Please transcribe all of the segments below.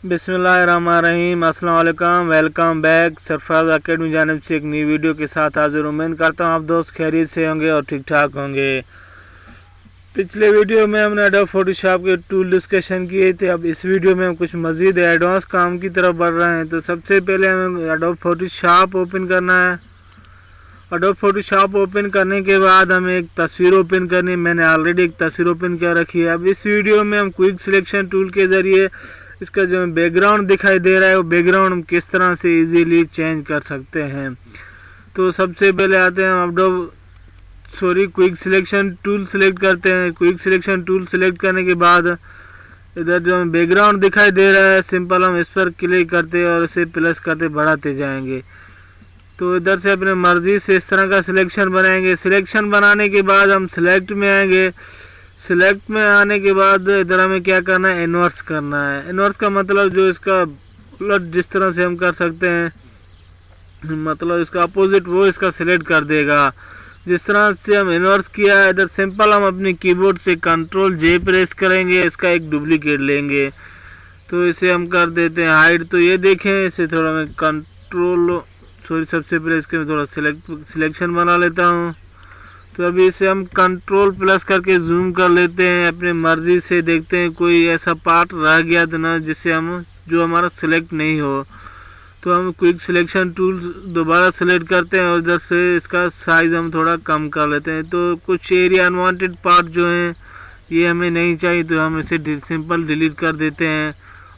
बिस्मिल्लाहिर्रहमानिर्रहीम, अस्सलाम वालेकुम। Welcome back. सरफराज अकेडमी जानिब से एक नई वीडियो के साथ हाजिर। उम्मीद करता हूँ आप दोस्त खैरियत से होंगे और ठीक ठाक होंगे। पिछले वीडियो में हमने एडोब फोटोशॉप के टूल डिस्कशन किए थे। अब इस वीडियो में हम कुछ मज़ीद एडवांस काम की तरफ बढ़ रहे हैं। तो सबसे पहले हमें एडोब फोटोशॉप ओपन करना है। एडोब फोटोशॉप ओपन करने के बाद हमें एक तस्वीर ओपन करनी है। मैंने ऑलरेडी एक तस्वीर ओपन कर रखी है। अब इस वीडियो में हम क्विक सिलेक्शन टूल के ज़रिए इसका जो बैकग्राउंड दिखाई दे रहा है वो बैकग्राउंड हम किस तरह से इजीली चेंज कर सकते हैं। तो सबसे पहले आते हैं adobe quick selection tool select करते हैं। क्विक सिलेक्शन टूल सेलेक्ट करने के बाद इधर जो बैकग्राउंड दिखाई दे रहा है सिंपल हम इस पर क्लिक करते और इसे प्लस करते बढ़ाते जाएंगे। तो इधर से अपने मर्जी से इस तरह का सिलेक्शन बनाएंगे। सिलेक्शन बनाने के बाद हम सिलेक्ट में आएंगे। सिलेक्ट में आने के बाद इधर हमें क्या करना है, इन्वर्स करना है। इन्वर्स का मतलब जो इसका उलट जिस तरह से हम कर सकते हैं, मतलब इसका अपोजिट वो इसका सिलेक्ट कर देगा। जिस तरह से हम इन्वर्स किया है इधर सिंपल हम अपने कीबोर्ड से कंट्रोल जे प्रेस करेंगे, इसका एक डुप्लीकेट लेंगे। तो इसे हम कर देते हैं हाइड। तो ये देखें इसे थोड़ा मैं सबसे पहले इसके थोड़ा सिलेक्शन बना लेता हूँ। तो अभी इसे हम कंट्रोल प्लस करके जूम कर लेते हैं। अपने मर्जी से देखते हैं कोई ऐसा पार्ट रह गया तो ना जिससे हम जो हमारा सिलेक्ट नहीं हो। तो हम क्विक सिलेक्शन टूल दोबारा सेलेक्ट करते हैं और इधर से इसका साइज़ हम थोड़ा कम कर लेते हैं। तो कुछ एरिया अनवांटेड पार्ट जो हैं ये हमें नहीं चाहिए तो हम इसे सिंपल डिलीट कर देते हैं।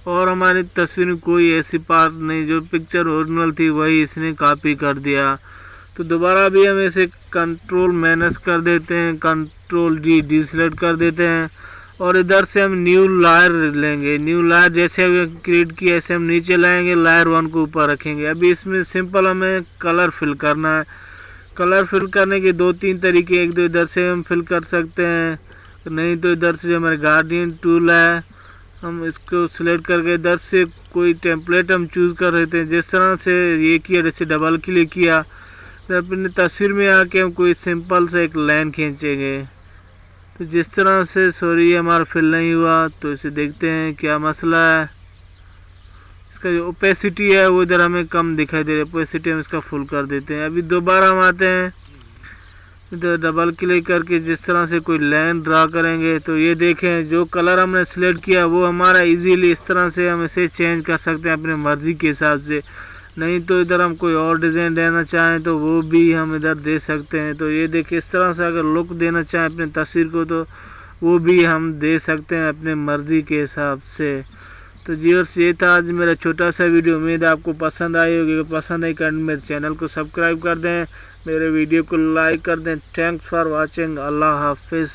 और हमारी तस्वीर में कोई ऐसी पार्ट नहीं, जो पिक्चर ओरिजिनल थी वही इसने कॉपी कर दिया। तो दोबारा भी हम इसे कंट्रोल माइनस कर देते हैं, कंट्रोल डी सिलेक्ट कर देते हैं और इधर से हम न्यू लायर लेंगे। न्यू लायर जैसे हमें क्रिएट किया ऐसे हम नीचे लाएंगे, लायर 1 को ऊपर रखेंगे। अभी इसमें सिंपल हमें कलर फिल करना है। कलर फिल करने के 2-3 तरीके, एक दो इधर से हम फिल कर सकते हैं, नहीं तो इधर से जो हमारे गार्डियन टूल है हम इसको सिलेक्ट करके इधर से कोई टेम्पलेट हम चूज़ कर लेते हैं। जिस तरह से ये किया, जैसे डबल क्लिक किया तो अपनी तस्वीर में आके हम कोई सिंपल से एक लाइन खींचेंगे। तो जिस तरह से सॉरी हमारा फिल नहीं हुआ तो इसे देखते हैं क्या मसला है। इसका जो ओपेसिटी है वो इधर हमें कम दिखाई दे रहा है, ओपेसिटी हम इसका फुल कर देते हैं। अभी दोबारा हम आते हैं, इधर डबल क्लिक करके जिस तरह से कोई लाइन ड्रा करेंगे तो ये देखें जो कलर हमने सिलेक्ट किया वो हमारा इजीली इस तरह से हम इसे चेंज कर सकते हैं अपने मर्ज़ी के हिसाब से। नहीं तो इधर हम कोई और डिज़ाइन देना चाहें तो वो भी हम इधर दे सकते हैं। तो ये देखिए इस तरह से अगर लुक देना चाहें अपनी तस्वीर को तो वो भी हम दे सकते हैं अपने मर्ज़ी के हिसाब से। तो व्यूअर्स ये था आज मेरा छोटा सा वीडियो। उम्मीद है आपको पसंद आई होगी। पसंद आई कर मेरे चैनल को सब्सक्राइब कर दें, मेरे वीडियो को लाइक कर दें। Thanks for watching. अल्लाह हाफिज़।